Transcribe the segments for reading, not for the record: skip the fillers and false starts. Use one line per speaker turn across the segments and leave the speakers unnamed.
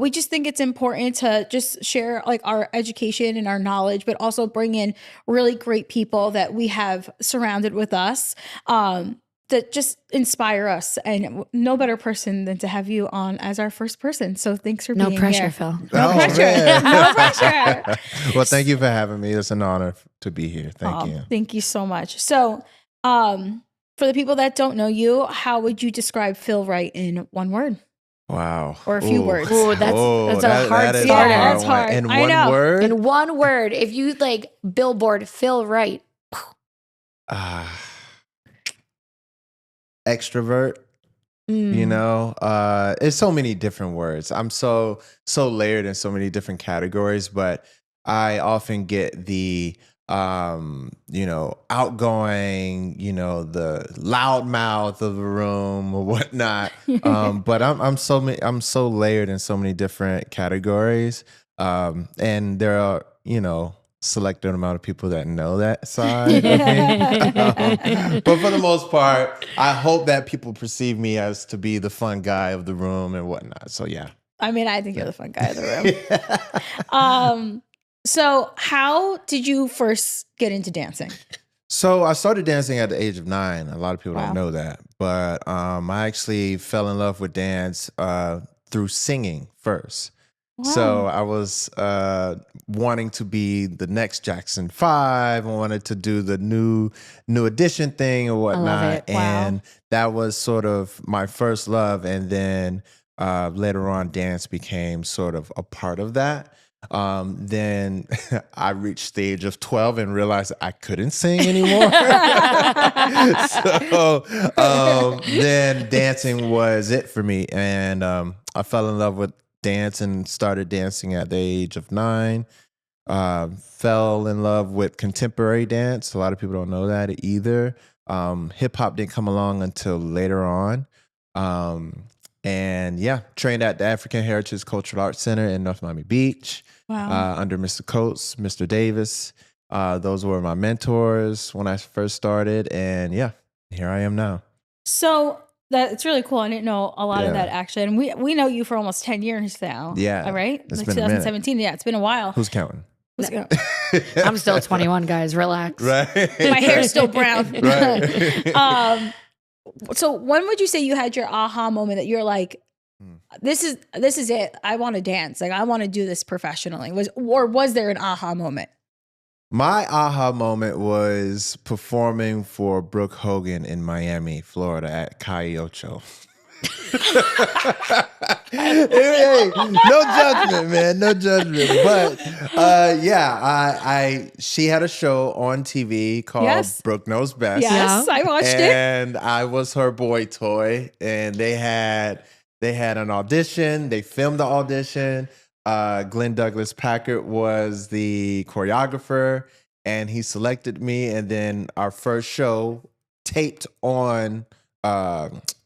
we just think it's important to just share like our education and our knowledge, but also bring in really great people that we have surrounded with us. That just inspire us, and no better person than to have you on as our first person. So thanks for being here.
Phil.
No pressure. No pressure.
Well, thank you for having me. It's an honor to be here. Thank you.
Thank you so much. So, for the people that don't know you, how would you describe Phil Wright in one word?
Wow.
Or a few words.
Ooh, that's a hard
is
starter.
Yeah, that's hard.
In
I
one
know.
word?
In one word, if you like Billboard, Phil Wright.
Extrovert. You know, it's so many different words. I'm so layered in so many different categories, but I often get the outgoing, the loud mouth of the room or whatnot. But I'm so layered in so many different categories. And there are, selected amount of people that know that side of me. But for the most part, I hope that people perceive me as to be the fun guy of the room and whatnot. So yeah.
I mean, I think you're the fun guy of the room. So how did you first get into dancing?
So I started dancing at the age of 9. A lot of people
Wow.
don't know that. But I actually fell in love with dance through singing first.
Wow.
So I was wanting to be the next Jackson 5. I wanted to do the new edition thing or whatnot.
I love it.
Wow.
And that was sort of my first love. And then later on, dance became sort of a part of that. Then I reached the age of 12 and realized I couldn't sing anymore. So then dancing was it for me. And I fell in love with dance and started dancing at the age of 9. Fell in love with contemporary dance. A lot of people don't know that either. Hip hop didn't come along until later on. And yeah, trained at the African Heritage Cultural Arts Center in North Miami Beach.
Wow.
Under Mr. Coates, Mr. Davis. Those were my mentors when I first started. And yeah, here I am now.
So it's really cool. I didn't know a lot of
Yeah.
that actually. And we know you for almost 10 years now.
Yeah.
All right.
It's
Like
been a minute.
2017. Yeah, it's been a while.
Who's counting?
I'm still 21, guys. Relax.
Right.
My hair's still brown.
Right.
So when would you say you had your aha moment that you're like, this is it. I want to dance. Like I want to do this professionally. Was there an aha moment?
My aha moment was performing for Brooke Hogan in Miami, Florida at Calle Ocho. Hey, no judgment, man. No judgment. But she had a show on TV called
Yes.
Brooke Knows Best.
Yes, I watched it.
And I was her boy toy. And they had an audition. They filmed the audition. Glenn Douglas Packard was the choreographer, and he selected me. And then our first show taped on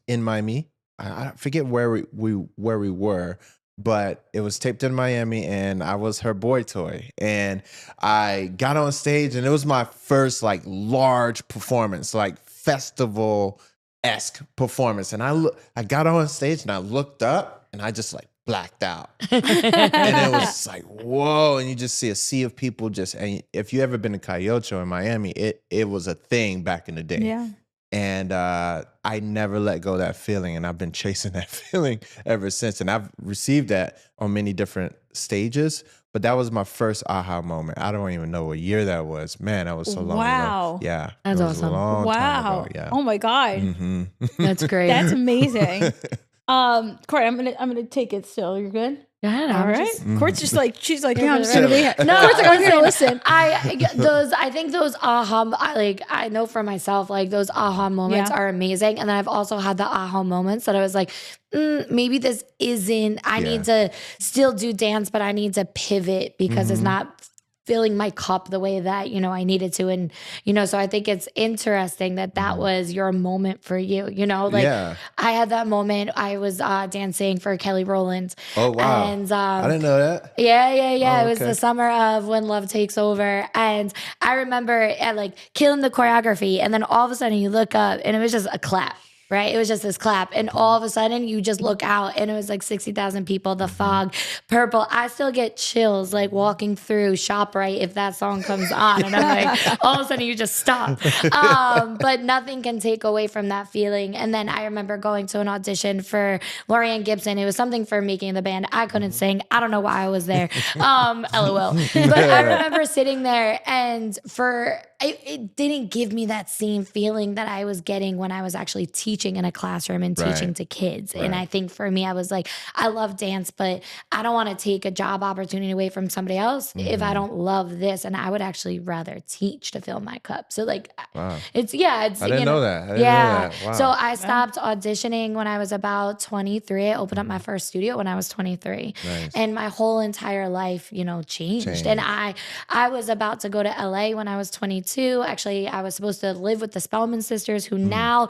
in Miami. I forget where we were, but it was taped in Miami, and I was her boy toy. And I got on stage, and it was my first like large performance, like festival-esque performance. And I got on stage, and I looked up, and I just like blacked out. And it was like, whoa. And you just see a sea of people and if you ever been to Calle Ocho in Miami, it was a thing back in the day.
Yeah.
And I never let go of that feeling. And I've been chasing that feeling ever since. And I've received that on many different stages. But that was my first aha moment. I don't even know what year that was. Man, that was so long
Wow.
ago. Yeah.
That's
it was
awesome.
A long
Wow.
time ago. Yeah.
Oh my God.
Mm-hmm.
That's great.
That's amazing. Court, I'm gonna take it still. You're good?
Go ahead.
All right. Court's just like, she's like, yeah, I'm just gonna be here.
No,
Court's like, I'm gonna listen.
I think those I know for myself, like those aha moments
Yeah.
are amazing. And then I've also had the aha moments that I was like, maybe this isn't, I need to still do dance, but I need to pivot because it's not filling my cup the way that, I needed to. And, so I think it's interesting that was your moment for you, I had that moment. I was dancing for Kelly Rowland.
Oh, wow.
And
I didn't know that.
Yeah.
Oh,
it was
okay.
the summer of When Love Takes Over. And I remember killing the choreography. And then all of a sudden you look up and it was just a clap. right? It was just this clap. And all of a sudden you just look out and it was like 60,000 people, the fog, purple. I still get chills like walking through ShopRite if that song comes on. And I'm like, all of a sudden you just stop. But nothing can take away from that feeling. And then I remember going to an audition for Lorianne Gibson. It was something for Making the Band. I couldn't sing. I don't know why I was there. LOL. But I remember sitting there and it didn't give me that same feeling that I was getting when I was actually teaching in a classroom and teaching to kids. And I think for me, I was like, I love dance, but I don't want to take a job opportunity away from somebody else if I don't love this. And I would actually rather teach to fill my cup. So like, it's
I didn't know that. I didn't know that. Wow.
So I stopped auditioning when I was about 23. I opened up my first studio when I was 23.
Nice.
And my whole entire life, changed. And I was about to go to LA when I was 22. Actually, I was supposed to live with the Spellman sisters who now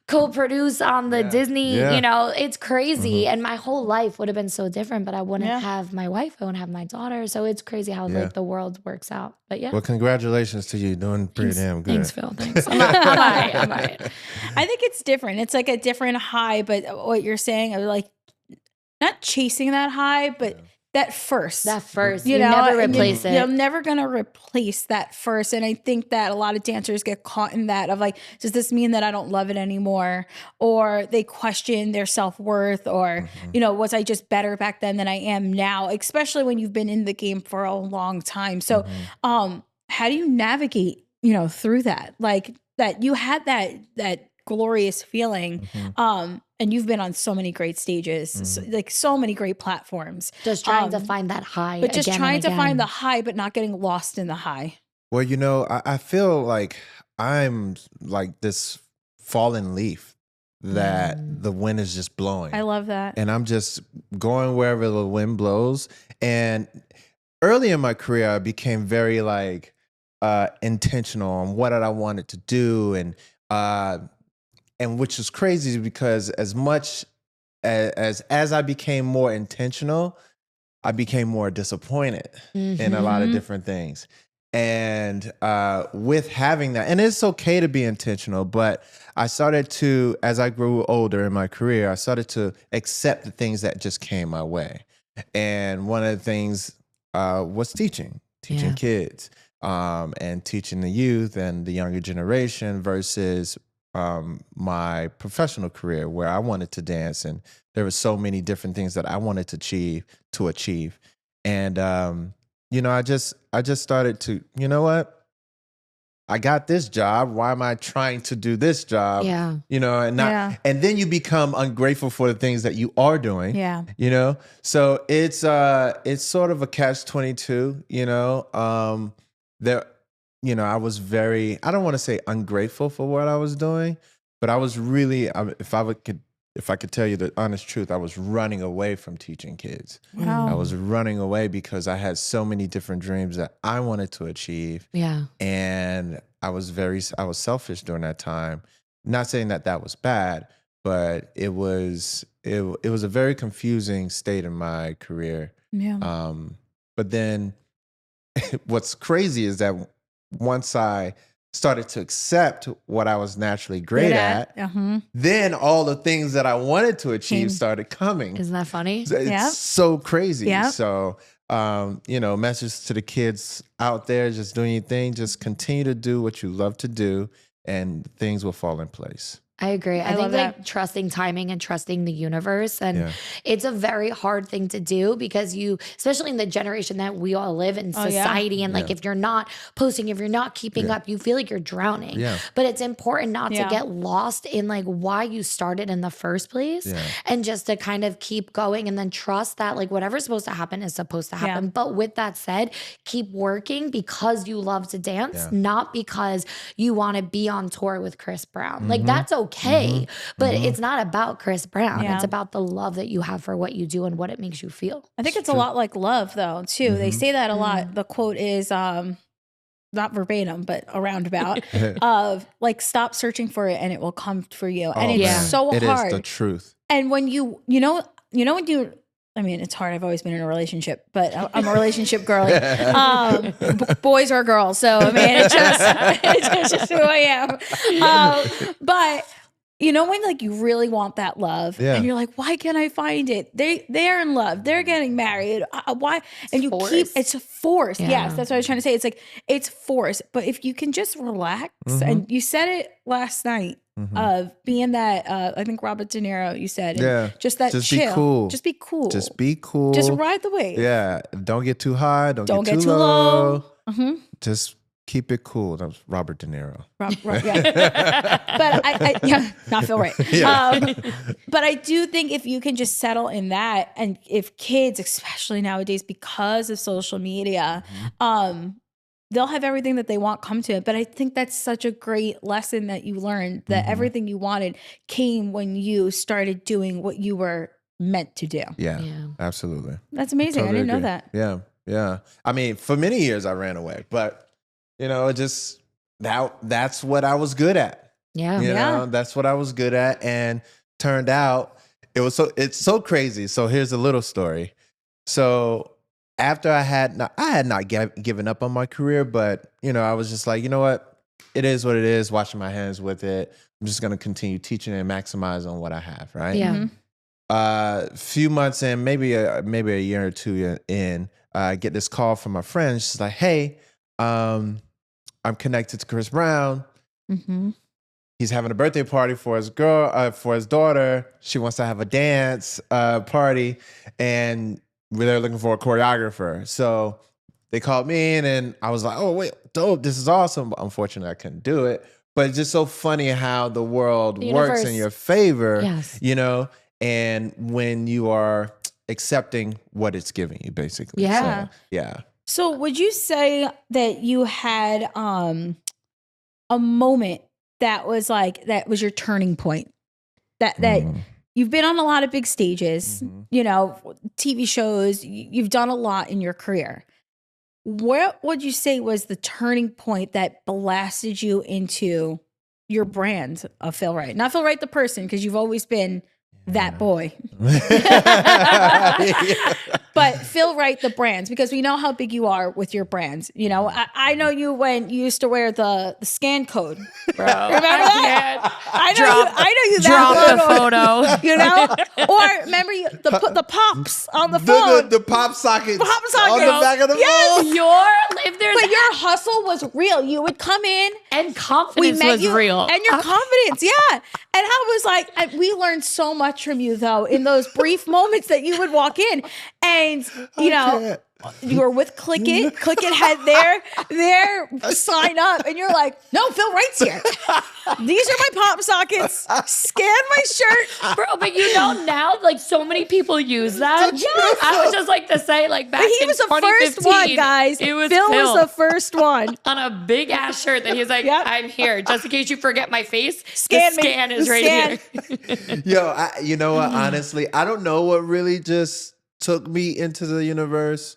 co-produce on the Disney, it's crazy. And my whole life would have been so different, but I wouldn't have my wife, I wouldn't have my daughter. So it's crazy how like the world works out. But
Well, congratulations to you. Doing pretty damn good.
Thanks, Phil. Thanks. I'm all right.
I think it's different. It's like a different high, but what you're saying, like not chasing that high, but that first,
you never replace it.
You're never going to replace that first. And I think that a lot of dancers get caught in that of like, does this mean that I don't love it anymore? Or they question their self-worth or, was I just better back then than I am now? Especially when you've been in the game for a long time. So, how do you navigate, through that? Like that you had that glorious feeling, and you've been on so many great stages, like so many great platforms.
Just trying to find that high.
But just trying to find the high, but not getting lost in the high.
Well, I feel like I'm like this fallen leaf that the wind is just blowing.
I love that.
And I'm just going wherever the wind blows. And early in my career, I became very like intentional on what I wanted to do. And which is crazy because as much as I became more intentional, I became more disappointed in a lot of different things. And with having that, and it's okay to be intentional, but I started to, as I grew older in my career, I started to accept the things that just came my way. And one of the things was teaching kids and teaching the youth and the younger generation versus my professional career where I wanted to dance and there were so many different things that I wanted to achieve. And, I just started to, you know what? I got this job. Why am I trying to do this job?
Yeah.
And then you become ungrateful for the things that you are doing.
Yeah.
So it's sort of a catch-22, I was very, I don't want to say ungrateful for what I was doing, but I was really, if I could tell you the honest truth, I was running away from teaching kids.
Wow.
I was running away because I had so many different dreams that I wanted to achieve.
Yeah.
And I was selfish during that time. Not saying that was bad, but it was a very confusing state in my career.
Yeah.
But then what's crazy is that once I started to accept what I was naturally great at, then all the things that I wanted to achieve started coming.
Isn't that funny?
It's so crazy.
Yeah.
So, message to the kids out there, just doing your thing, just continue to do what you love to do and things will fall in place.
I agree. I think
that.
like trusting timing and trusting the universe. And it's a very hard thing to do because especially in the generation that we all live in society. And like, if you're not posting, if you're not keeping up, you feel like you're drowning.
Yeah.
But it's important not to get lost in like why you started in the first place and just to kind of keep going and then trust that like whatever's supposed to happen is supposed to happen. But with that said, keep working because you love to dance, not because you want to be on tour with Chris Brown. Like that's okay, but it's not about Chris Brown.
Yeah.
It's about the love that you have for what you do and what it makes you feel.
I think it's a lot like love though, too. They say that a lot. The quote is, not verbatim, but a roundabout of like, stop searching for it and it will come for you. And it's so hard.
It is the truth.
And when I mean, it's hard. I've always been in a relationship, but I'm a relationship girly. Boys or girls. So, I mean, it's just who I am. But you know when like you really want that love
Yeah.
and you're like, why can't I find it? They're in love. They're getting married. Why? And you keep
forced.
it's forced.
Yeah.
Yes, that's what I was trying to say. It's like it's forced. But if you can just relax, and you said it last night of being that I think Robert De Niro, you said, and just that
Just
chill.
be cool.
Just be cool.
Just be cool.
Just ride the wave.
Yeah. Don't get too high. Don't
Don't
get
get
too
too
low.
low. Mm-hmm.
Just keep it cool. That was Robert De Niro.
Yeah. But I yeah, not Phil Wright.
Yeah.
But I do think if you can just settle in that, and if kids, especially nowadays, because of social media, they'll have everything that they want come to it. But I think that's such a great lesson that you learned, that everything you wanted came when you started doing what you were meant to do.
Yeah. Absolutely.
That's amazing.
Totally
I didn't know
agree.
that.
Yeah. Yeah. I mean, for many years I ran away, but you know, it just that's what I was good at.
Yeah.
You know, that's what I was good at. And turned out it's so crazy. So here's a little story. So after I had not given up on my career, but you know, I was just like, you know what? It is what it is, washing my hands with it. I'm just going to continue teaching and maximize on what I have. Right.
Yeah.
Few months in, maybe a year or two in, I get this call from my friend. She's like, hey, I'm connected to Chris Brown. He's having a birthday party for his daughter. She wants to have a dance party, and they're looking for a choreographer. So they called me in, and I was like, oh, wait, dope. This is awesome. But unfortunately, I couldn't do it. But it's just so funny how the world works in your favor, you know, and when you are accepting what it's giving you, basically.
Yeah.
So, yeah.
So would you say that you had a moment that was your turning point? That you've been on a lot of big stages, you know, TV shows, you've done a lot in your career. What would you say was the turning point that blasted you into your brand of Phil Wright? Not Phil Wright the person, because you've always been that boy. But Phil Wright the brands, because we know how big you are with your brands. You know, I know you when you used to wear the scan code.
Bro.
Remember that? I know you
Drop
that
the photo.
You know? Or remember the pops on the phone.
The pop sockets
Pop socket
on the back of the
yes.
phone.
But your hustle was real. You would come in.
And confidence was real.
And your confidence, yeah. And I was like, we learned so much from you, though, in those brief moments that you would walk in. And, you know, you were with Click It. Click It had their sign up. And you're like, no, Phil Wright's here. These are my pop sockets. Scan my shirt.
Bro, but you know now, like, so many people use that.
Yes.
I would just like to say, like, back
But he
in
was the
2015,
first one, guys.
It was
Phil was the first one.
on a big ass shirt that he's like, I'm here. Just in case you forget my face,
Scan
the scan is right here.
Yo, you know what? Honestly, I don't know what really just took me into the universe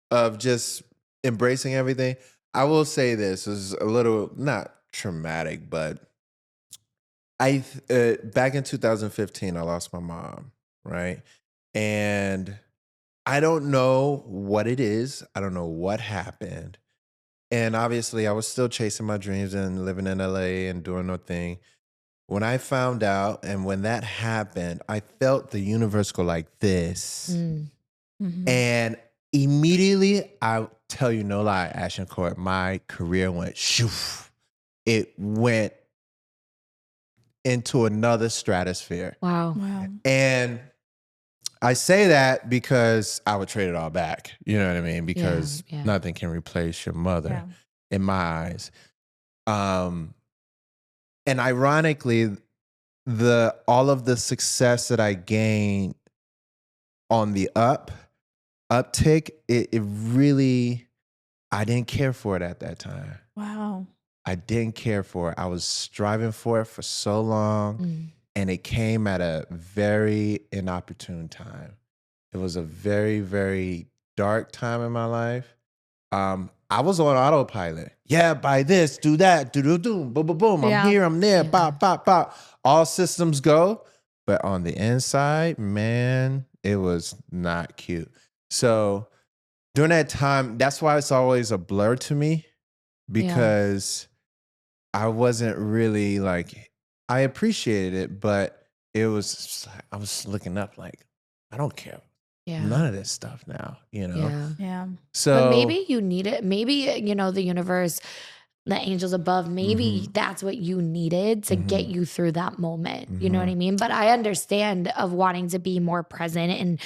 of just embracing everything. I will say this is a little not traumatic, but back in 2015, I lost my mom, right? And I don't know what it is. I don't know what happened. And obviously, I was still chasing my dreams and living in LA and doing no thing. When I found out and when that happened, I felt the universe go like this. And immediately, I'll tell you no lie, Ashton Court, my career went shoof. It went into another stratosphere.
Wow.
And I say that because I would trade it all back. You know what I mean? Because nothing can replace your mother in my eyes. And ironically, all of the success that I gained on the uptick, it really, I didn't care for it at that time.
Wow.
I didn't care for it. I was striving for it for so long, and it came at a very inopportune time. It was a very, very dark time in my life. I was on autopilot. Yeah, buy this, do that, do, boom, boom, boom, boom. I'm here, I'm there, bop, bop, bop. All systems go. But on the inside, man, it was not cute. So during that time, that's why it's always a blur to me, because I wasn't really like I appreciated it, but it was just like, I was looking up like, I don't care.
Yeah.
None of this stuff now, you know?
Yeah.
Yeah.
So
But maybe you need it. Maybe, the universe, the angels above, maybe that's what you needed to get you through that moment. You know what I mean? But I understand of wanting to be more present, and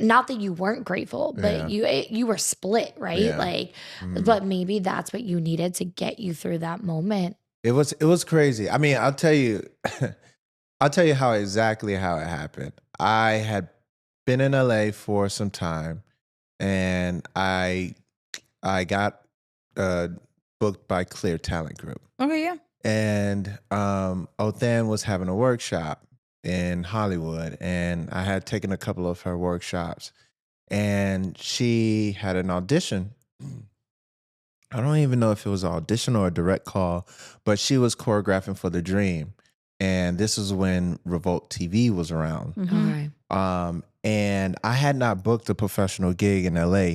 not that you weren't grateful, but you were split, right?
Yeah.
Like, but maybe that's what you needed to get you through that moment.
it was crazy. I mean, I'll tell you how exactly how it happened. I had been in LA for some time, and I got booked by Clear Talent Group.
Okay, yeah.
And Othan was having a workshop in Hollywood, and I had taken a couple of her workshops, and she had an audition. I don't even know if it was an audition or a direct call, but she was choreographing for The Dream. And this was when Revolt TV was around.
Okay.
And I had not booked a professional gig in LA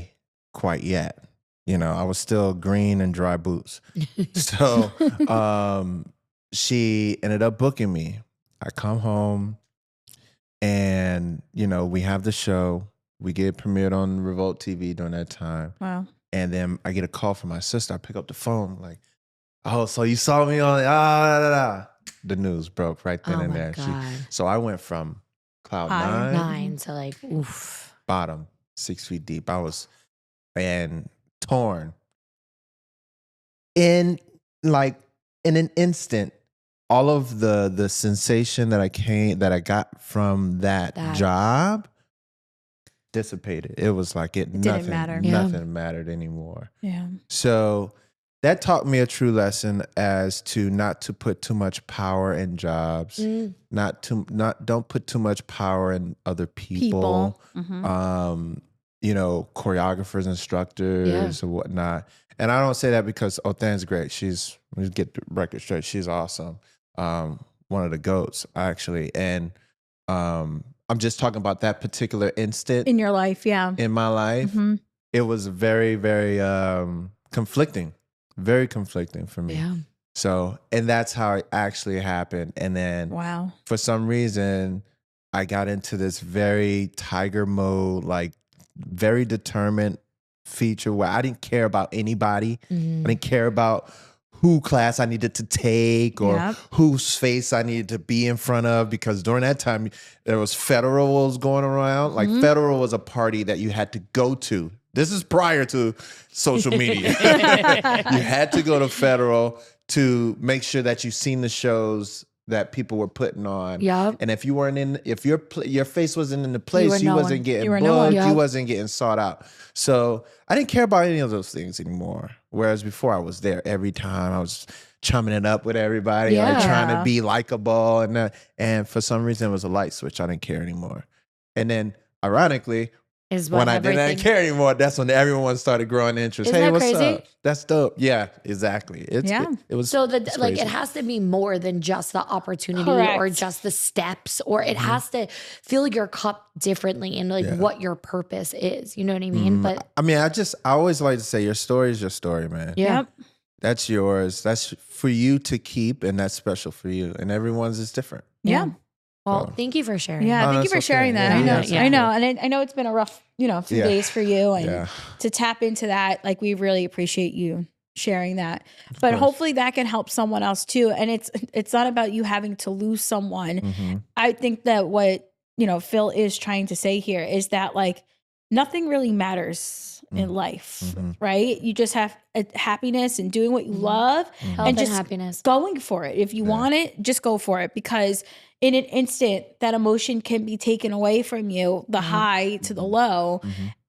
quite yet. I was still green and dry boots. So she ended up booking me. I come home, and, we have the show. We get premiered on Revolt TV during that time.
Wow.
And then I get a call from my sister. I pick up the phone, like, oh, so you saw me on the news broke right then and there.
God.
So I went from cloud
High.
Nine to like, oof.
bottom, 6 feet deep. I was torn. In an instant, all of the sensation that I got from that job dissipated. It was like
didn't
nothing
matter.
Nothing mattered anymore.
Yeah.
So that taught me a true lesson as to not to put too much power in jobs, don't put too much power in other people. Choreographers, instructors, or whatnot. And I don't say that because Othan's great. Let me get the record straight. She's awesome. One of the GOATs, actually. And I'm just talking about that particular instant
In your life, yeah.
in my life. It was very, very conflicting, very conflicting for me.
Yeah.
So, and that's how it actually happened. And then
Wow.
for some reason, I got into this very tiger mode, like very determined feature where I didn't care about anybody. I didn't care about who class I needed to take or whose face I needed to be in front of, because during that time there was Federals going around. Like Federal was a party that you had to go to. This is prior to social media. You had to go to Federal to make sure that you've seen the shows that people were putting on.
Yep.
And if you weren't if your face wasn't in the place, you wasn't getting
You were
booked,
no one.
you wasn't getting sought out. So I didn't care about any of those things anymore. Whereas before I was there every time. I was chumming it up with everybody, like trying to be likable. And for some reason it was a light switch. I didn't care anymore. And then ironically, when I didn't care anymore, that's when everyone started growing interest.
Isn't
hey,
that
what's
crazy?
up? That's dope. Yeah, exactly. It was
so
it's
like
crazy.
it has to be more than just the opportunity
Correct.
or just the steps, or it has to fill your cup differently and like what your purpose is. You know what I mean? But
I mean, I always like to say your story is your story, man.
yeah.
That's yours. That's for you to keep, and that's special for you. And everyone's is different.
Yeah.
Well, thank you for sharing.
Yeah, thank you
that's
for sharing
okay.
that.
Yeah,
I know. And I know it's been a rough, few days for you, and
Yeah.
to tap into that, like, we really appreciate you sharing that. But
course.
hopefully that can help someone else too. And it's not about you having to lose someone. I think that what, Phil is trying to say here is that, like, nothing really matters in life, right? You just have happiness and doing what you love
Health
and just
happiness.
going for it. If you want it, just go for it, because in an instant that emotion can be taken away from you, the high to the low.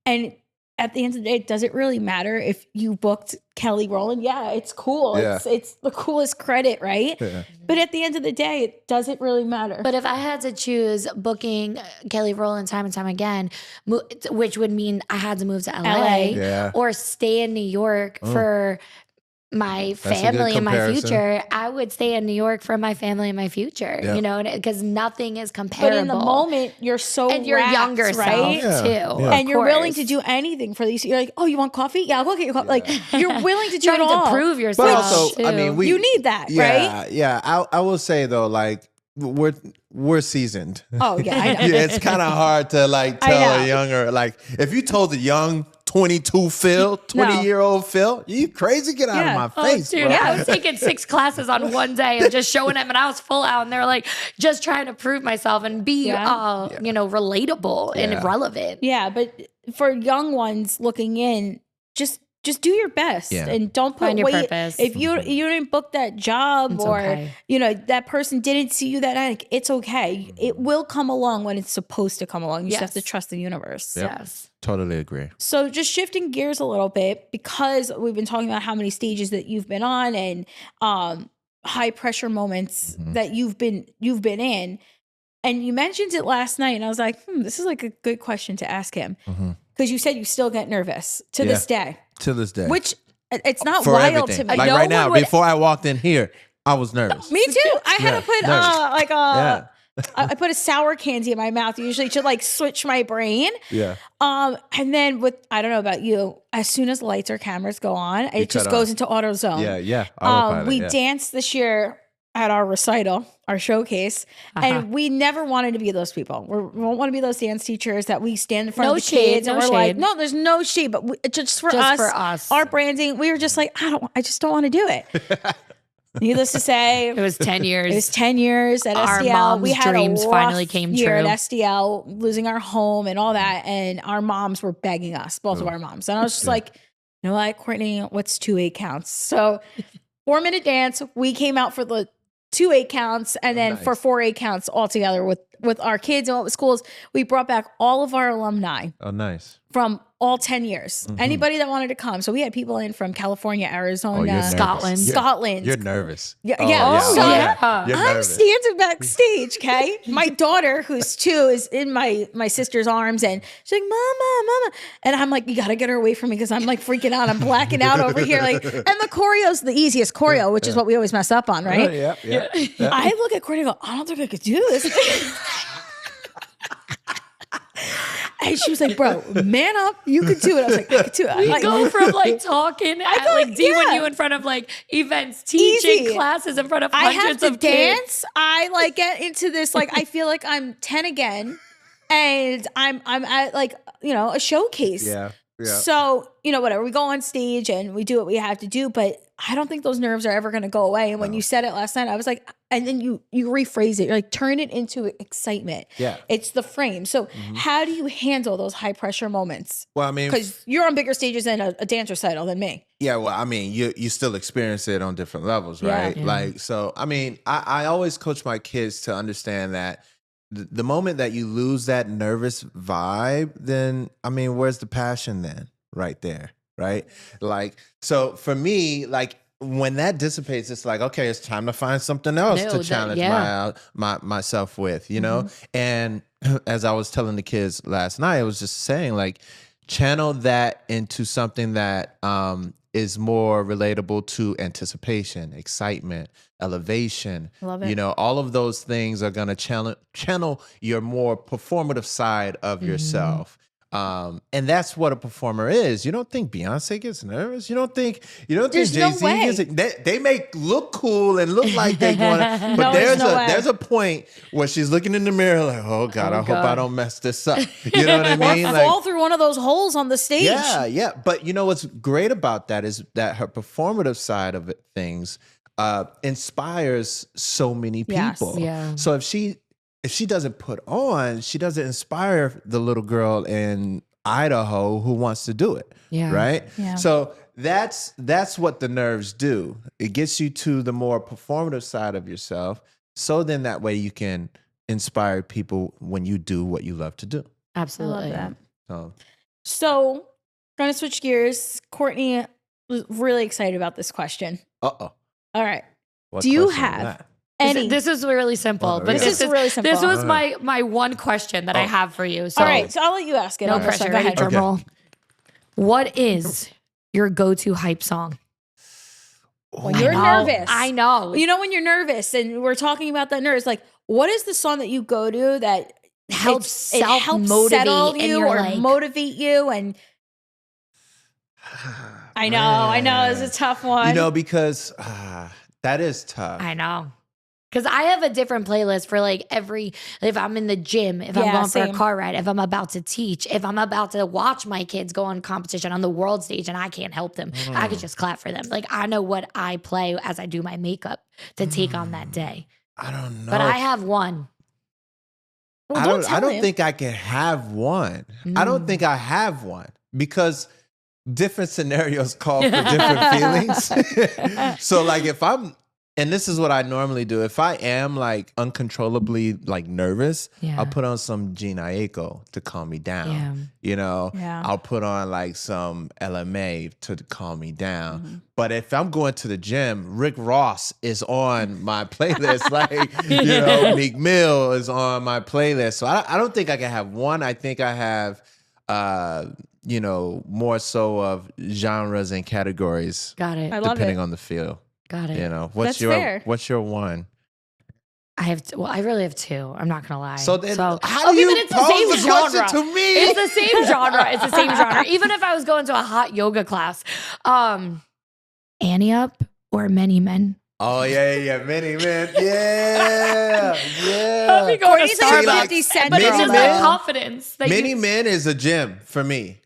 And at the end of the day, does it really matter if you booked Kelly Rowland? Yeah, it's cool.
Yeah.
It's the coolest credit, right?
Yeah.
But at the end of the day, it doesn't really matter.
But if I had to choose booking Kelly Rowland time and time again, which would mean I had to move to LA,
Yeah.
or stay in New York for my
That's a good
family and my
comparison.
future, I would stay in New York for my family and my future,
Yeah.
you know, because nothing is comparable.
But in the moment, you're so
and your
wrapped,
younger
right?
self too,
Yeah.
of
And you're willing to
course.
do anything for these. You're like, oh, you want coffee? Yeah, I'll go get you coffee. Like, you're willing to do
Trying
it all.
to prove
But
yourself.
also,
too.
I mean,
You need that, right?
Yeah. I will say though, like we're seasoned.
Oh, yeah, I know.
Yeah, it's kind of hard to like
I
tell
know.
a younger, like if you told the young 22 Phil, 20-year-old Phil, you crazy, get out
Yeah.
of my face,
Dude,
bro.
I was taking 6 classes on one day and just showing them, and I was full out, and they're like, just trying to prove myself and be, you know, relatable and relevant.
Yeah, but for young ones looking in, just do your best and don't put
Find your
weight.
purpose.
If you didn't book that job
It's
or
okay.
you know that person didn't see you that night, it's okay. It will come along when it's supposed to come along. You just have to
Yes.
trust the universe.
Yep.
Yes.
Totally agree.
So just shifting gears a little bit, because we've been talking about how many stages that you've been on and high pressure moments that you've been in. And you mentioned it last night, and I was like, this is like a good question to ask him. Because you said you still get nervous to this day.
To this day.
Which it's not
For
wild
everything.
to me.
Like
No
right now,
one would-
before I walked in here, I was nervous.
Me too. I had to put
nervous.
I put a sour candy in my mouth usually to like switch my brain.
Yeah.
And then I don't know about you, as soon as lights or cameras go on, it just
cut
goes
on.
into auto zone.
Yeah. Autopilot,
We
yeah.
danced this year at our recital, our showcase, and we never wanted to be those people. We don't want to be those dance teachers that we stand in front
No
of the
shade,
kids and
no
we're like,
shade.
no, there's no shade, but just for us, our branding, we were just like, I just don't want to do it. Needless to say,
It was 10 years.
it was 10 years at
Our
SDL.
mom's
We had
dreams
a rough
finally came
year
true.
at SDL, losing our home and all that. And our moms were begging us, both of our moms. And I was just like, you know what, Courtney, what's 2 8 counts? So 4-minute dance, we came out for the 2 8 counts, and then for 4 8 counts all together with our kids and all the schools. We brought back all of our alumni
Oh, nice.
from all 10 years. Anybody that wanted to come. So we had people in from California, Arizona,
nervous.
Scotland.
Scotland.
You're nervous.
Yeah,
Oh,
yeah. So
yeah.
You're
I'm
nervous.
standing backstage, okay? My daughter, who's 2, is in my sister's arms, and she's like, Mama. And I'm like, you got to get her away from me because I'm like freaking out. I'm blacking out over here. Like, and the choreo's the easiest choreo, which is what we always mess up on, right?
Yeah.
I look at Courtney and go, I don't think I could do this. And she was like, bro, man up. You could do it. I was like, I could do it.
We
Like,
go from like talking at like D when you in front of like events, teaching
Easy.
classes in front of
I have
hundreds
to
of kids.
dance. I like get into this, like, I feel like I'm 10 again. And I'm at like, you know, a showcase.
Yeah.
So, you know, whatever. We go on stage and we do what we have to do, but I don't think those nerves are ever going to go away. And when you said it last night, I was like, and then you rephrase it. You're like, turn it into excitement.
Yeah.
It's the frame. So how do you handle those high pressure moments?
Well, I mean,
Because you're on bigger stages than a dance recital than me.
yeah, well, I mean, you still experience it on different levels,
Yeah.
right? Like, so, I mean, I always coach my kids to understand that the moment that you lose that nervous vibe, then, I mean, where's the passion then? Right there, right? Like, so for me, like, when that dissipates, it's like, okay, it's time to find something else to challenge myself with, you know? And as I was telling the kids last night, I was just saying, like, channel that into something that is more relatable to anticipation, excitement, elevation.
Love it.
You know, all of those things are going to channel your more performative side of yourself. And that's what a performer is. You don't think Beyonce gets nervous. You don't think
There's no
Jay-Z
way.
gets. They make look cool and look like they going to, but
No, there's no way.
there's a point where she's looking in the mirror like, oh God, I hope I don't mess this up. You know what I mean? Like,
Fall through one of those holes on the stage.
yeah. But you know what's great about that is that her performative side of things inspires so many people.
Yes.
Yeah.
So if she doesn't put on, she doesn't inspire the little girl in Idaho who wants to do it.
Yeah.
Right?
Yeah.
So that's what the nerves do. It gets you to the more performative side of yourself. So then that way you can inspire people when you do what you love to do.
Absolutely.
I love that.
So
So, going to switch gears. Courtney was really excited about this question.
uh-oh.
All right.
What
Do you
question is
have
that?
any?
This is really simple,
Oh,
but
yeah.
This is really simple.
This was my one question that I have for you. So
All right. So, I'll let you ask it.
no
on this
pressure.
one. Go
Ready?
ahead.
Drum
Okay.
roll. What is your go-to hype song?
when you're nervous.
I know.
You know, when you're nervous and we're talking about that nerves, like what is the song that you go to that
helps
settle
self-motivate
you or motivate you? And I know it's a tough one.
You know, because that is tough.
I know. Because I have a different playlist for like if I'm in the gym, if I'm going for a car ride, if I'm about to teach, if I'm about to watch my kids go on competition on the world stage and I can't help them, I could just clap for them. Like I know what I play as I do my makeup to take on that day.
I don't know.
But I have one.
Well,
I don't think I can have one. I don't think I have one because different scenarios call for different feelings. So like if I'm, and this is what I normally do. If I am like uncontrollably like nervous, I'll put on some Gene Aiko to calm me down.
Yeah.
You know, I'll put on like some LMA to calm me down.
Mm-hmm.
But if I'm going to the gym, Rick Ross is on my playlist. Like, you know, Meek Mill is on my playlist. So I don't think I can have one. I think I have, you know, more so of genres and categories.
Got it.
Depending on the feel.
Got it.
You know,
That's fair.
What's your one?
I really have two. I'm not gonna lie.
So then, how do you
but it's the same
pose the question
genre.
to me?
It's the same genre. It's the same genre. Even if I was going to a hot yoga class, Annie Up or Many Men.
Oh yeah, Many Men, yeah.
I'll be going to
Courtney's
Starbucks,
like 50 Cent
but it's
girl,
just
though.
the confidence. That
Many Men is a gym for me.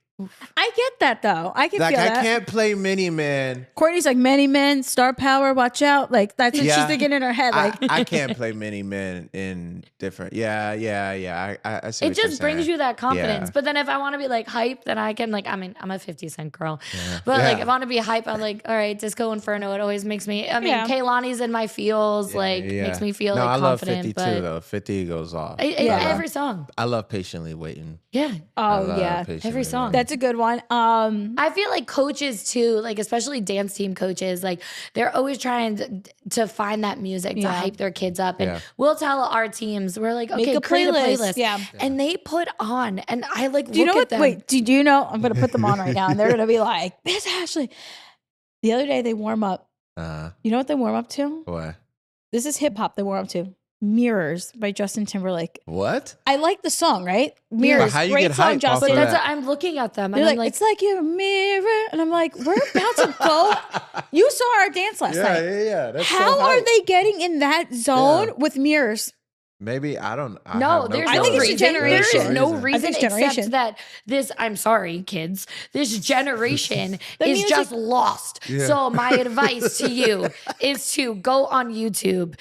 I get that though. I can
Like
feel
I
that.
can't play Many Men.
Courtney's like Many Men, Star Power, watch out. Like that's what
Yeah.
she's thinking in her head. Like
I can't play Many Men in different. Yeah. I see.
It
what you're
just brings
saying.
you that confidence.
Yeah.
But then if I want to be like hype, then I can like, I mean, I'm a 50 Cent girl.
Yeah.
But like
Yeah.
if I want to be hype, I'm like, all right, Disco Inferno. It always makes me, I mean,
Yeah.
Kaylani's in my feels, makes me feel
no,
like
I love
confident.
50
but
too though. 50 goes off.
every song.
I love Patiently Waiting.
Yeah.
I
oh
love
yeah.
Patiently
every song.
Waiting.
That's a good one.
I feel like coaches too, like especially dance team coaches, like they're always trying to find that music to hype their kids up. And we'll tell our teams, we're like, okay,
Make a
create a
playlist.
playlist.
Yeah.
And they put on, and I like
Do you know
look
what?
at them.
Wait, do you know? I'm gonna put them on right now, and they're gonna be like, "This Ashley." The other day they warm up. You know what they warm up to?
What?
This is hip hop. They warm up to "Mirrors" by Justin Timberlake.
What?
I like the song, right? Mirrors,
But how you
great
get
song,
hype off
Justin.
of
That's
that?
what I'm looking at them.
They're
And I'm
like, it's like you're a mirror, and I'm like, we're about to go. You saw our dance last night.
Yeah. That's
How
so
are
hype.
they getting in that zone
Yeah.
with mirrors?
Maybe I don't. I
no,
have
there's
I
no
think it's a
reason.
generation.
There is no
I
reason
think it's
except
generation.
that this. I'm sorry, kids. This generation is
music-
just lost.
Yeah.
So my advice to you is to go on YouTube.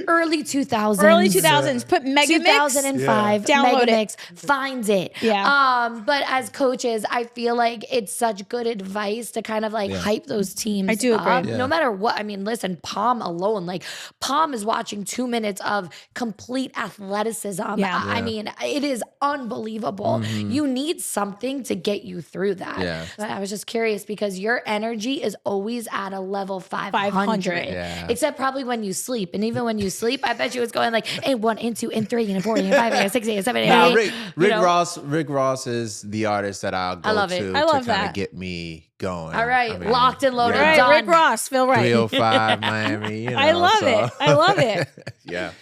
Early 2000s.
Early 2000s, put Mega Mix.
2005.
Yeah. Download it.
Megamix finds it.
Yeah.
But as coaches, I feel like it's such good advice to kind of like hype those teams.
I do agree.
up,
Yeah.
No matter what. I mean, listen, Palm alone, like Palm is watching 2 minutes of complete athleticism.
Yeah.
I mean, it is unbelievable. You need something to get you through that.
Yeah.
But I was just curious because your energy is always at a level 500.
500.
Yeah.
Except probably when you sleep. And even when you sleep, I bet you it's going like A1, A2, A3, and A4, and A5, and A6, and A7, and
Nah,
A8.
Rick Ross is the artist that I'll go
love
to
it.
I
to
love
kind
that.
of get me going.
All right,
I mean,
locked and loaded.
All right,
Done.
Rick Ross, Phil Wright.
305 Miami. You know,
I love
so.
it. I love it.
Yeah.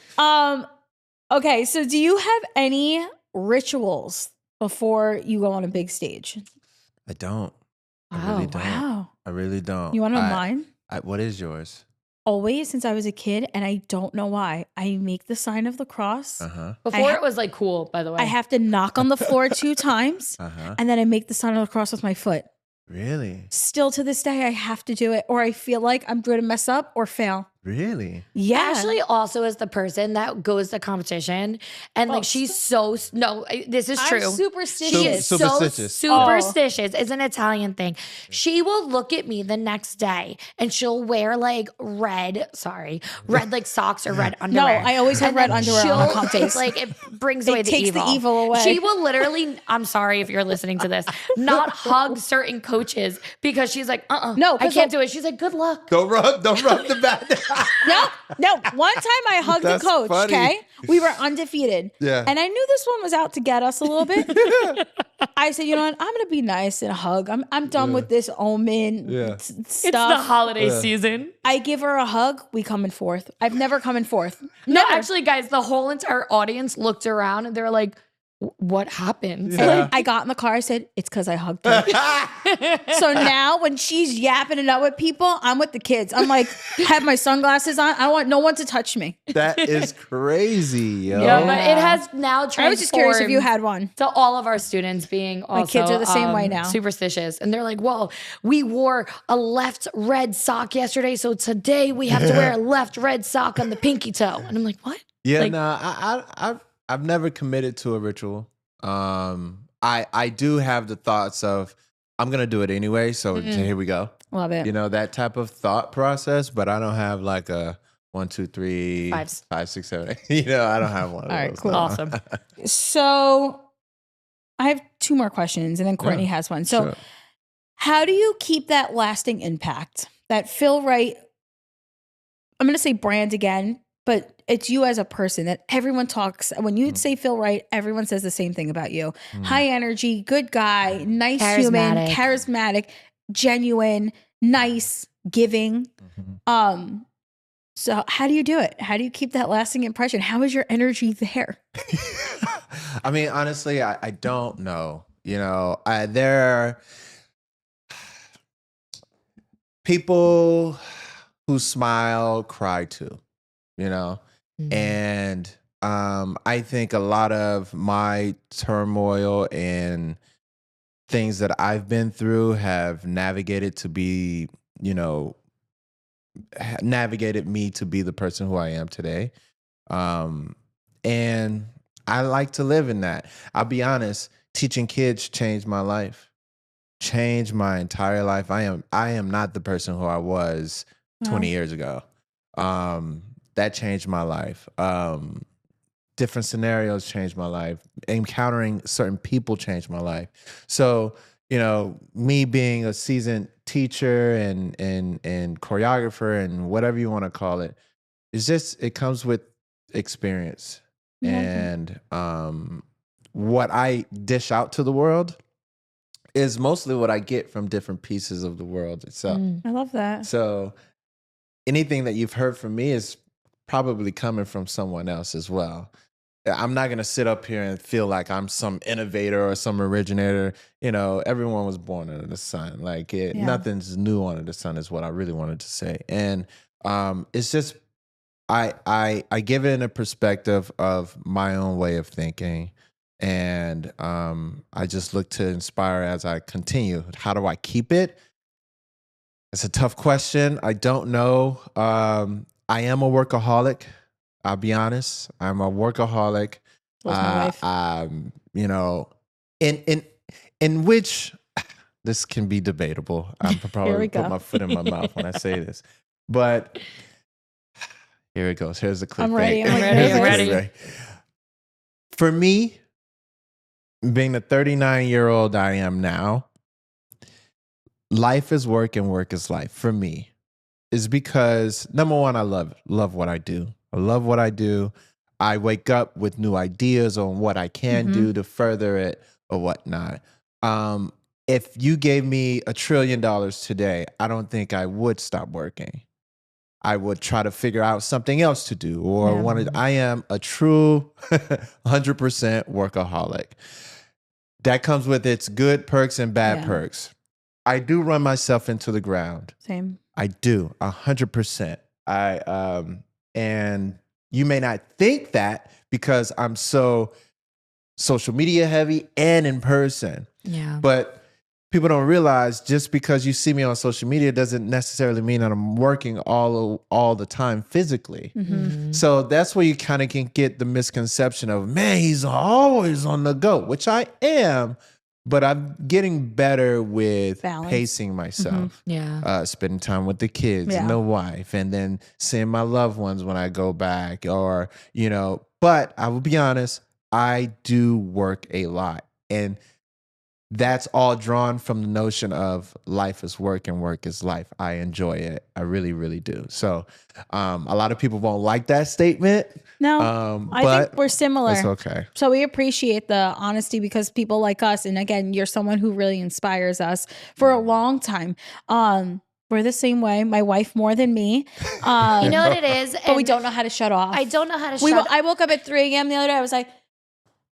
Okay, so do you have any rituals before you go on a big stage?
I don't. I
Wow,
really don't.
Wow.
I really don't.
You want to know mine?
What is yours?
Always since I was a kid, and I don't know why. I make the sign of the cross.
Uh-huh.
Before
I
it was like cool, by the way.
I have to knock on the floor 2 times,
Uh-huh.
and then I make the sign of the cross with my foot.
Really?
Still to this day, I have to do it, or I feel like I'm going to mess up or fail.
Really?
Yeah.
Ashley also is the person that goes to competition and like she's so no, this is true.
I'm superstitious.
She is
Superstitious.
so superstitious. It's an Italian thing. She will look at me the next day and she'll wear like red like socks or red
No,
underwear.
I always have
And
red
then
underwear on a comp
it's
days.
like it brings away the
takes
evil.
the evil away.
She will literally, I'm sorry if you're listening to this, not hug certain coaches because she's like,
No,
I can't do it. She's like, good luck.
Don't rub the bat.
No. One time I hugged the
That's
coach.
funny.
Okay, we were undefeated.
Yeah.
and I knew this one was out to get us a little bit. I said, you know what? I'm gonna be nice and hug. I'm done with this omen stuff.
It's the holiday season.
I give her a hug. We come in fourth. I've never come in fourth.
No, actually, guys, the whole entire audience looked around and they're like, what happened?
Yeah.
I got in the car. I said, it's because I hugged her. So now when she's yapping it out with people, I'm with the kids. I'm like, have my sunglasses on. I don't want no one to touch me.
That is crazy, yo.
Yeah, but it has now transformed.
I was just curious if you had one.
To all of our students being also,
My kids are the same way now.
Superstitious. And they're like, well, we wore a left red sock yesterday, so today we have to wear a left red sock on the pinky toe. And I'm like, what?
Yeah,
Like-
no, I've never committed to a ritual. I do have the thoughts of I'm gonna do it anyway, so here we go.
Love it.
You know, that type of thought process, but I don't have like a 1, 2, 3,
Fives.
5, 6, 7, 8. You know, I don't have one of
All right,
those.
cool.
no.
Awesome.
So I have 2 more questions, and then Courtney has one. So
Sure.
how do you keep that lasting impact? That Phil Wright, I'm going to say brand again, but it's you as a person that everyone talks. When you say Phil Wright, everyone says the same thing about you. High energy, good guy, nice human, charismatic, genuine, nice, giving. So how do you do it? How do you keep that lasting impression? How is your energy there?
I mean, honestly, I don't know. You know, there are people who smile cry too, you know? And I think a lot of my turmoil and things that I've been through have navigated to be, you know, navigated me to be the person who I am today. And I like to live in that. I'll be honest, teaching kids changed my life. Changed my entire life. I am not the person who I was 20 years ago. That changed my life. Different scenarios changed my life. Encountering certain people changed my life. So, you know, me being a seasoned teacher and choreographer and whatever you want to call it, it's just, it comes with experience. And what I dish out to the world is mostly what I get from different pieces of the world itself.
I love that.
So anything that you've heard from me is probably coming from someone else as well. I'm not going to sit up here and feel like I'm some innovator or some originator. You know, everyone was born under the sun. Like nothing's new under the sun is what I really wanted to say. And it's just, I give it in a perspective of my own way of thinking. And I just look to inspire as I continue. How do I keep it? It's a tough question. I don't know. I am a workaholic. I'll be honest. I'm a workaholic.
Was my wife.
You know, in which this can be debatable. I'm probably put my foot in my mouth when I say this, but here it goes. Here's the clip.
I'm ready. I'm
ready.
For me, being the 39-year-old I am now, life is work and work is life for me. Is because number one, I love what I do. I love what I do. I wake up with new ideas on what I can do to further it or whatnot. If you gave me $1 trillion today, I don't think I would stop working. I would try to figure out something else to do or I am a true 100% workaholic. That comes with its good perks and bad perks. I do run myself into the ground.
Same.
I do 100%. And you may not think that because I'm so social media heavy and in person.
Yeah.
But people don't realize just because you see me on social media doesn't necessarily mean that I'm working all the time physically. So that's where you kind of can get the misconception of, man, he's always on the go, which I am. But I'm getting better with pacing myself. Spending time with the kids and the wife, and then seeing my loved ones when I go back, or, you know, but I will be honest, I do work a lot. And that's all drawn from the notion of life is work and work is life. I enjoy it. I really, really do. So a lot of people won't like that statement.
No, I
but
think we're similar.
it's okay.
So we appreciate the honesty because people like us, and again, you're someone who really inspires us for a long time. We're the same way. My wife more than me.
You know what it is?
But we don't know how to shut off.
I don't know how to shut off.
I woke up at 3 a.m. the other day. I was like,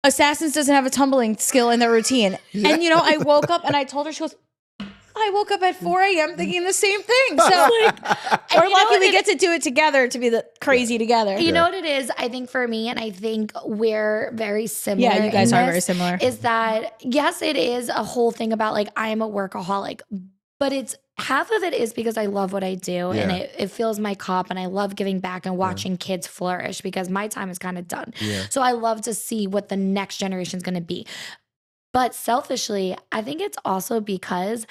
Assassins doesn't have a tumbling skill in their routine. Yeah. And, I woke up and I told her, she goes, I woke up at 4 a.m. thinking the same thing. So we're lucky we get to do it together, to be crazy together.
You know what it is? I think for me, and I think we're very similar.
Yeah, you guys are very similar.
Is that, yes, it is a whole thing about like, I am a workaholic, but it's half of it is because I love what I do and it fills my cup, and I love giving back and watching kids flourish because my time is kind of done. Yeah. So I love to see what the next generation is going to be. But selfishly, I think it's also because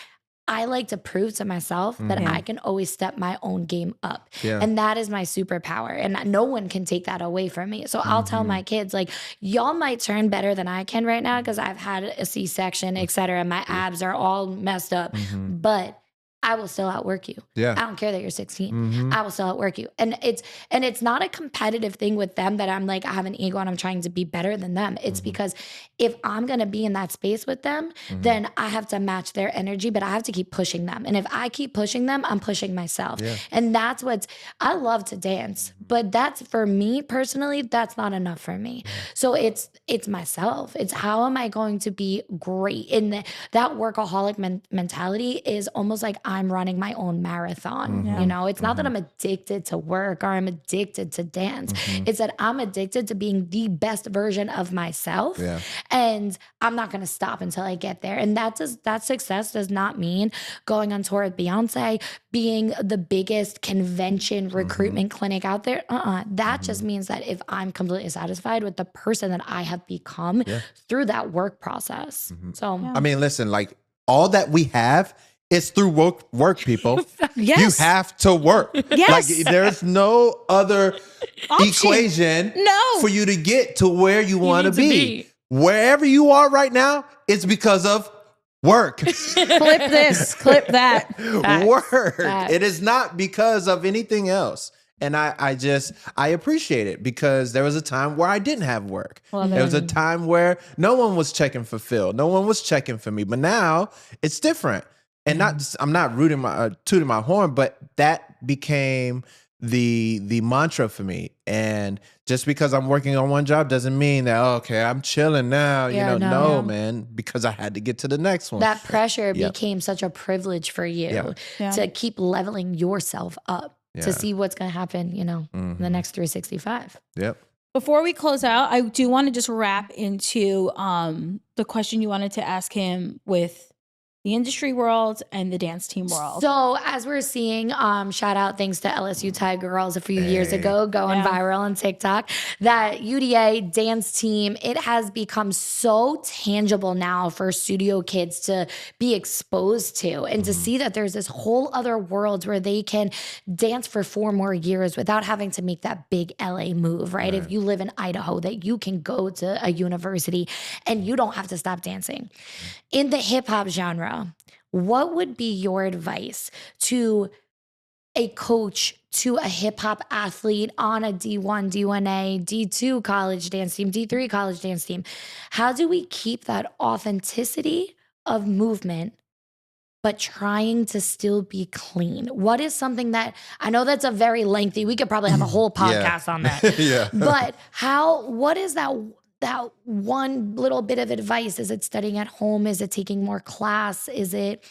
I like to prove to myself that I can always step my own game up. Yeah. And that is my superpower. And no one can take that away from me. So I'll tell my kids, like, y'all might turn better than I can right now because I've had a C-section, et cetera. My abs are all messed up. But I will still outwork you. Yeah. I don't care that you're 16. I will still outwork you. And it's not a competitive thing with them that I'm like, I have an ego and I'm trying to be better than them. It's because if I'm going to be in that space with them, then I have to match their energy, but I have to keep pushing them. And if I keep pushing them, I'm pushing myself. Yeah. And that's I love to dance, but that's, for me personally, that's not enough for me. So it's myself. It's how am I going to be great? And that workaholic mentality is almost like I'm running my own marathon. It's not that I'm addicted to work or I'm addicted to dance. It's that I'm addicted to being the best version of myself. Yeah. And I'm not going to stop until I get there. And that success does not mean going on tour with Beyonce, being the biggest convention recruitment clinic out there. That just means that if I'm completely satisfied with the person that I have become through that work process. So,
I mean, listen, like all that we have, it's through work, people.
Yes.
You have to work.
Yes.
Like there's no other equation for you to get to where you want to be. Wherever you are right now, it's because of work.
Clip this, clip that.
Work. It is not because of anything else. And I appreciate it because there was a time where I didn't have work. There was a time where no one was checking for Phil. No one was checking for me. But now it's different. And I'm not tooting my horn, but that became the mantra for me. And just because I'm working on one job doesn't mean that, okay, I'm chilling now. No, man, because I had to get to the next one.
That pressure became such a privilege for you to keep leveling yourself up to see what's going to happen, in the next 365.
Yep.
Before we close out, I do want to just wrap into the question you wanted to ask him with the industry world and the dance team world.
So as we're seeing, shout out thanks to LSU Tide Girls a few years ago, going viral on TikTok, that UDA dance team, it has become so tangible now for studio kids to be exposed to and to see that there's this whole other world where they can dance for 4 more years without having to make that big LA move, right? If you live in Idaho, that you can go to a university and you don't have to stop dancing. In the hip hop genre, what would be your advice to a coach, to a hip hop athlete on a D1, D1A, D2 college dance team, D3 college dance team? How do we keep that authenticity of movement, but trying to still be clean? What is something that, I know that's a very lengthy, we could probably have a whole podcast on that. But what is that one little bit of advice? Is it studying at home? Is it taking more class? Is it,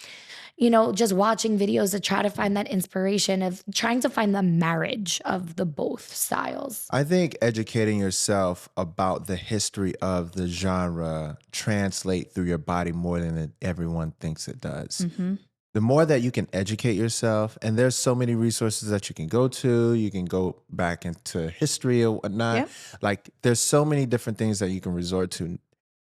just watching videos to try to find that inspiration of trying to find the marriage of the both styles?
I think educating yourself about the history of the genre translate through your body more than everyone thinks it does. The more that you can educate yourself, and there's so many resources that you can go to. You can go back into history or whatnot. Yep. Like there's so many different things that you can resort to.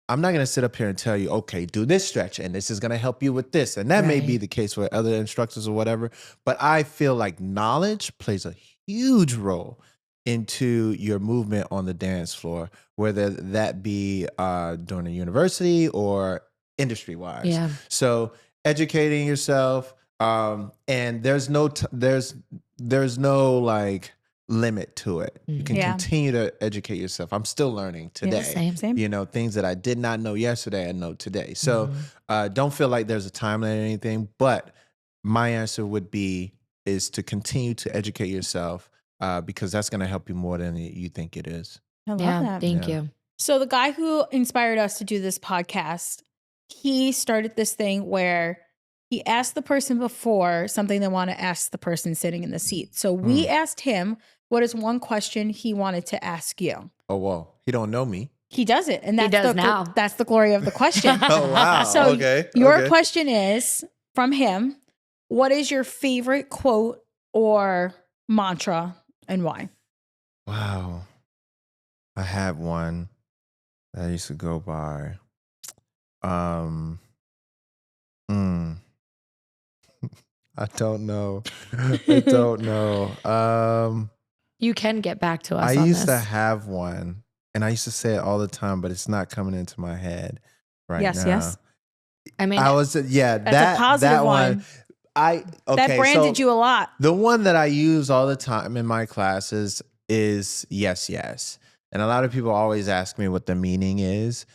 I'm not going to sit up here and tell you, okay, do this stretch and this is going to help you with this. And that may be the case with other instructors or whatever. But I feel like knowledge plays a huge role into your movement on the dance floor, whether that be during a university or industry wise.
Yeah.
So educating yourself, and there's no like limit to it. You can
Yeah.
continue to educate yourself. I'm still learning today.
Same.
You know, things that I did not know yesterday, I know today. So don't feel like there's a time limit or anything. But my answer would be is to continue to educate yourself because that's going to help you more than you think it is.
I love that.
Thank you.
So the guy who inspired us to do this podcast, he started this thing where he asked the person before something they want to ask the person sitting in the seat. So we asked him, what is one question he wanted to ask you?
Oh, whoa. He don't know me.
He does it. And
He does now.
That's the glory of the question.
Oh, wow.
So
Okay.
your question is from him, what is your favorite quote or mantra and why?
Wow. I have one that I used to go by. I don't know. I don't know.
You can get back to us
I
on
used to
this.
have one, and I used to say it all the time, but it's not coming into my head right
Yes,
now.
yes.
I mean,
I was
That's a positive
that
one.
Okay,
That branded
so
you a lot.
the one that I use all the time in my classes is yes, yes. And a lot of people always ask me what the meaning is.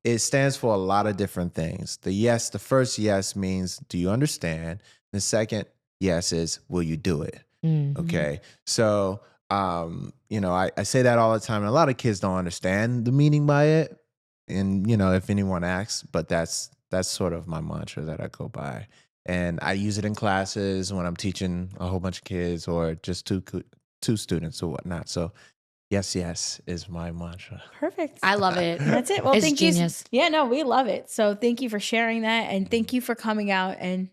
It stands for a lot of different things. The first yes means, do you understand? The second yes is, will you do it? Okay. So, I say that all the time, and a lot of kids don't understand the meaning by it. And, if anyone asks, but that's sort of my mantra that I go by. And I use it in classes when I'm teaching a whole bunch of kids or just two students or whatnot. So yes, yes is my mantra.
Perfect.
I love it.
That's it. Well,
It's
thank
genius.
you. Yeah, no, we love it. So thank you for sharing that. And thank you for coming out and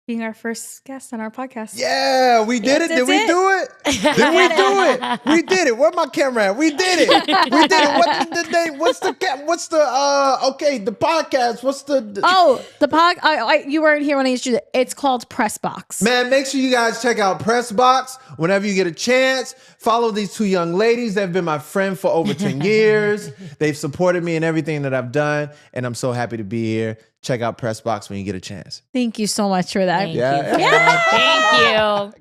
being our first guest on our podcast.
Yeah, we did
Yes,
it. Did we
that's
do it? Did we do it? We did it. Where my camera at? We did it. We did it. What's the name? What's the podcast? What's the
Oh, the pod. You weren't here when I introduced it. It's called PressBox.
Man, make sure you guys check out PressBox whenever you get a chance. Follow these two young ladies. They've been my friend for over 10 years. They've supported me in everything that I've done, and I'm so happy to be here. Check out PressBox when you get a chance.
Thank you so much for that.
Thank you. Thank you.